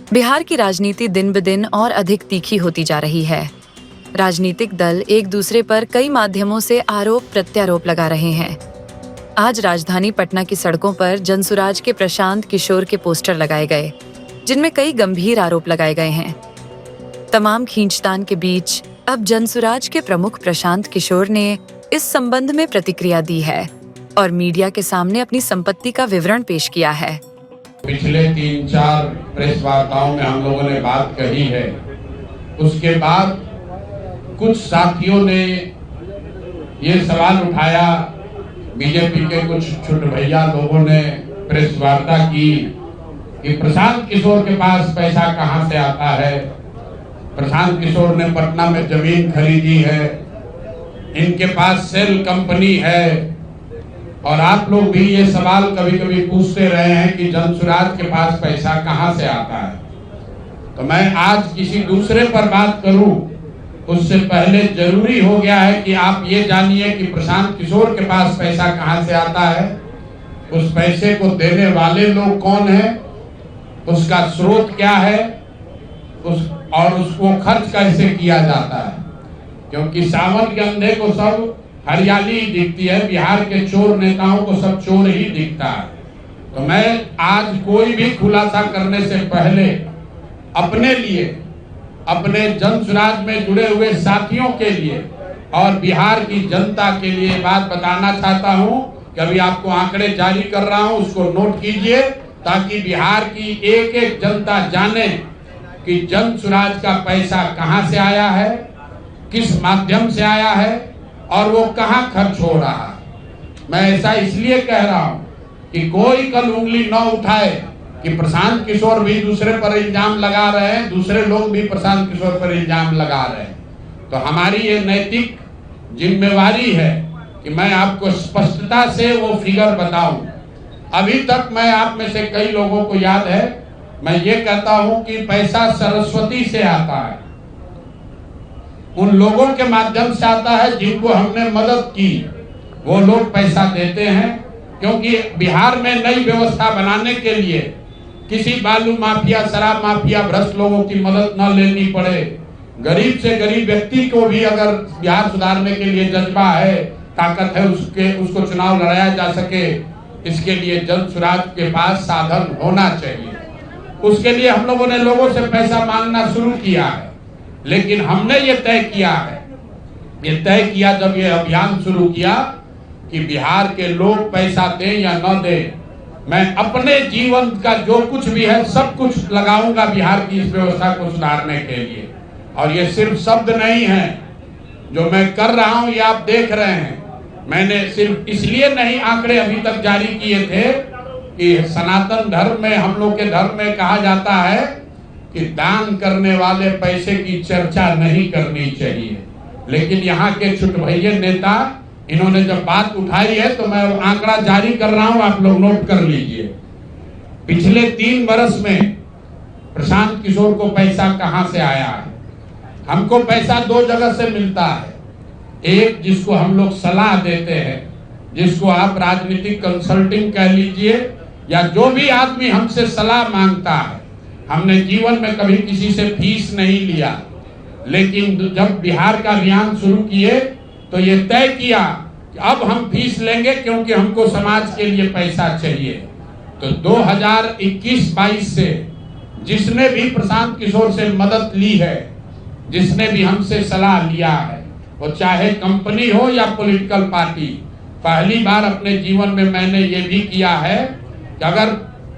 बिहार की राजनीति दिन ब दिन और अधिक तीखी होती जा रही है। राजनीतिक दल एक दूसरे पर कई माध्यमों से आरोप प्रत्यारोप लगा रहे हैं। आज राजधानी पटना की सड़कों पर जनसुराज के प्रशांत किशोर के पोस्टर लगाए गए, जिनमें कई गंभीर आरोप लगाए गए हैं। तमाम खींचतान के बीच अब जनसुराज के प्रमुख प्रशांत किशोर ने इस संबंध में प्रतिक्रिया दी है और मीडिया के सामने अपनी संपत्ति का विवरण पेश किया है। पिछले 3-4 प्रेस वार्ताओं में हम लोगों ने बात कही है, उसके बाद कुछ साथियों ने ये सवाल उठाया, बीजेपी के कुछ छोटे भैया लोगों ने प्रेस वार्ता की कि प्रशांत किशोर के पास पैसा कहां से आता है। प्रशांत किशोर ने पटना में जमीन खरीदी है, इनके पास सेल कंपनी है। और आप लोग भी ये सवाल कभी कभी पूछते रहे हैं कि जनसुराज के पास पैसा कहां से आता है। तो मैं आज किसी दूसरे पर बात करूं उससे पहले जरूरी हो गया है कि आप ये जानिए कि प्रशांत किशोर के पास पैसा कहां से आता है, उस पैसे को देने वाले लोग कौन हैं, उसका स्रोत क्या है, और उसको खर्च कैसे किया जाता है। क्योंकि सावन के अंधे को सब हरियाली दिखती है, बिहार के चोर नेताओं को सब चोर ही दिखता है। तो मैं आज कोई भी खुलासा करने से पहले अपने लिए, अपने जनसुराज में जुड़े हुए साथियों के लिए और बिहार की जनता के लिए बात बताना चाहता हूं कि अभी आपको आंकड़े जारी कर रहा हूं, उसको नोट कीजिए ताकि बिहार की एक एक जनता जाने कि जनसुराज का पैसा कहां से आया है, किस माध्यम से आया है और वो कहां खर्च हो रहा है। मैं ऐसा इसलिए कह रहा हूं कि कोई कल उंगली न उठाए कि प्रशांत किशोर भी दूसरे पर इल्जाम लगा रहे हैं, दूसरे लोग भी प्रशांत किशोर पर इल्जाम लगा रहे हैं। तो हमारी ये नैतिक जिम्मेवारी है कि मैं आपको स्पष्टता से वो फिगर बताऊं। अभी तक मैं आप में से कई लोगों को याद है, मैं ये कहता हूं कि पैसा सरस्वती से आता है, उन लोगों के माध्यम से आता है जिनको हमने मदद की, वो लोग पैसा देते हैं। क्योंकि बिहार में नई व्यवस्था बनाने के लिए किसी बालू माफिया, शराब माफिया, भ्रष्ट लोगों की मदद न लेनी पड़े, गरीब से गरीब व्यक्ति को भी अगर बिहार सुधारने के लिए जज्बा है, ताकत है, उसको चुनाव लड़ाया जा सके, इसके लिए जनसुराज के पास साधन होना चाहिए। उसके लिए हम लोगों ने लोगों से पैसा मांगना शुरू किया है, लेकिन हमने ये तय किया जब ये अभियान शुरू किया कि बिहार के लोग पैसा दें या न दें, मैं अपने जीवन का जो कुछ भी है सब कुछ लगाऊंगा बिहार की इस व्यवस्था को सुधारने के लिए। और ये सिर्फ शब्द नहीं है जो मैं कर रहा हूं, ये आप देख रहे हैं। मैंने सिर्फ इसलिए नहीं आंकड़े अभी तक जारी किए थे कि सनातन धर्म में, हम लोग के धर्म में कहा जाता है कि दान करने वाले पैसे की चर्चा नहीं करनी चाहिए। लेकिन यहाँ के छुटभैये नेता, इन्होंने जब बात उठाई है तो मैं आंकड़ा जारी कर रहा हूं, आप लोग नोट कर लीजिए। पिछले 3 वर्ष में प्रशांत किशोर को पैसा कहां से आया है। हमको पैसा 2 जगह से मिलता है। एक, जिसको हम लोग सलाह देते हैं, जिसको आप राजनीतिक कंसल्टिंग कह लीजिए, या जो भी आदमी हमसे सलाह मांगता है। हमने जीवन में कभी किसी से फीस नहीं लिया, लेकिन जब बिहार का अभियान शुरू किए तो ये तय किया कि अब हम फीस लेंगे क्योंकि हमको समाज के लिए पैसा चाहिए। तो 2021-22 से जिसने भी प्रशांत किशोर से मदद ली है, जिसने भी हमसे सलाह लिया है, वो चाहे कंपनी हो या पॉलिटिकल पार्टी, पहली बार अपने जीवन में मैंने ये भी किया है कि अगर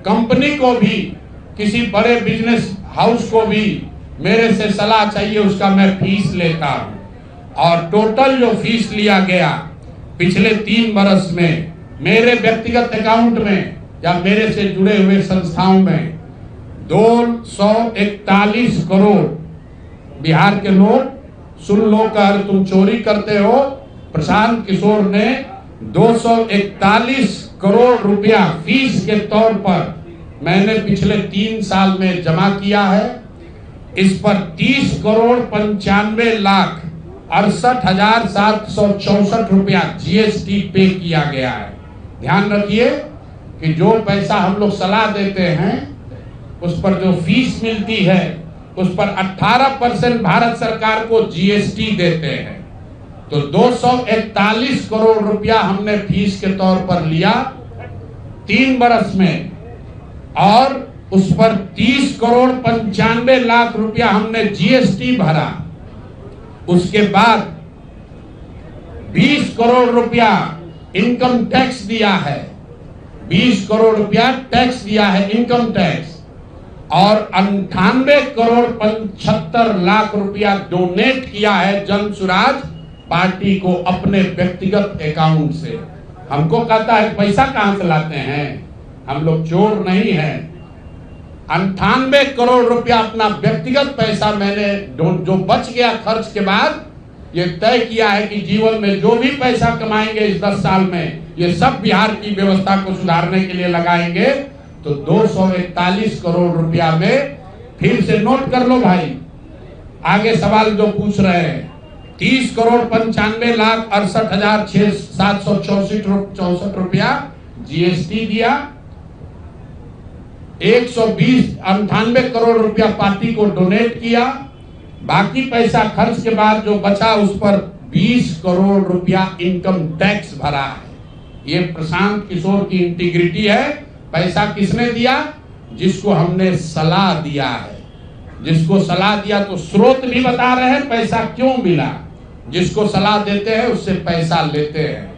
कंपनी को भी, किसी बड़े बिजनेस हाउस को भी मेरे से सलाह चाहिए, उसका मैं फीस लेता हूं। और टोटल जो फीस लिया गया पिछले 3 वर्ष में मेरे व्यक्तिगत अकाउंट में या मेरे से जुड़े हुए संस्थाओं में 241 करोड़। बिहार के लोग सुन लो, कर तुम चोरी करते हो, प्रशांत किशोर ने 241 करोड़ रुपया फीस के तौर पर मैंने पिछले 3 साल में जमा किया है। इस पर 30 करोड़ 95 लाख 68,764 रुपया जीएसटी पे किया गया है। ध्यान रखिए कि जो पैसा हम लोग सलाह देते हैं उस पर जो फीस मिलती है उस पर 18% भारत सरकार को जीएसटी देते हैं। तो 241 करोड़ रुपया हमने फीस के तौर पर लिया 3 बरस में, और उस पर 30 करोड़ 95 लाख रुपया हमने जीएसटी भरा। उसके बाद 20 करोड़ रुपया इनकम टैक्स दिया है, 20 करोड़ रुपया टैक्स दिया है, इनकम टैक्स, और 98 करोड़ 75 लाख रुपया डोनेट किया है जन सुराज पार्टी को अपने व्यक्तिगत अकाउंट से। हमको कहता है पैसा कहां से लाते हैं, हम लोग चोर नहीं हैं। 98 करोड़ रुपया अपना व्यक्तिगत पैसा मैंने जो बच गया खर्च के बाद ये तय किया है कि जीवन में जो भी पैसा कमाएंगे इस 10 साल में ये सब बिहार की व्यवस्था को सुधारने के लिए लगाएंगे। तो 241 करोड़ रुपया में फिर से नोट कर लो भाई, आगे सवाल जो पूछ रहे हैं, 30 करोड़ 95 लाख 68,764 रुपया जीएसटी दिया, 198 करोड़ रुपया पार्टी को डोनेट किया, बाकी पैसा खर्च के बाद जो बचा उस पर 20 करोड़ रुपया इनकम टैक्स भरा है। ये प्रशांत किशोर की इंटीग्रिटी है। पैसा किसने दिया? जिसको हमने सलाह दिया है। जिसको सलाह दिया तो स्रोत भी बता रहे हैं पैसा क्यों मिला। जिसको सलाह देते हैं उससे पैसा लेते हैं।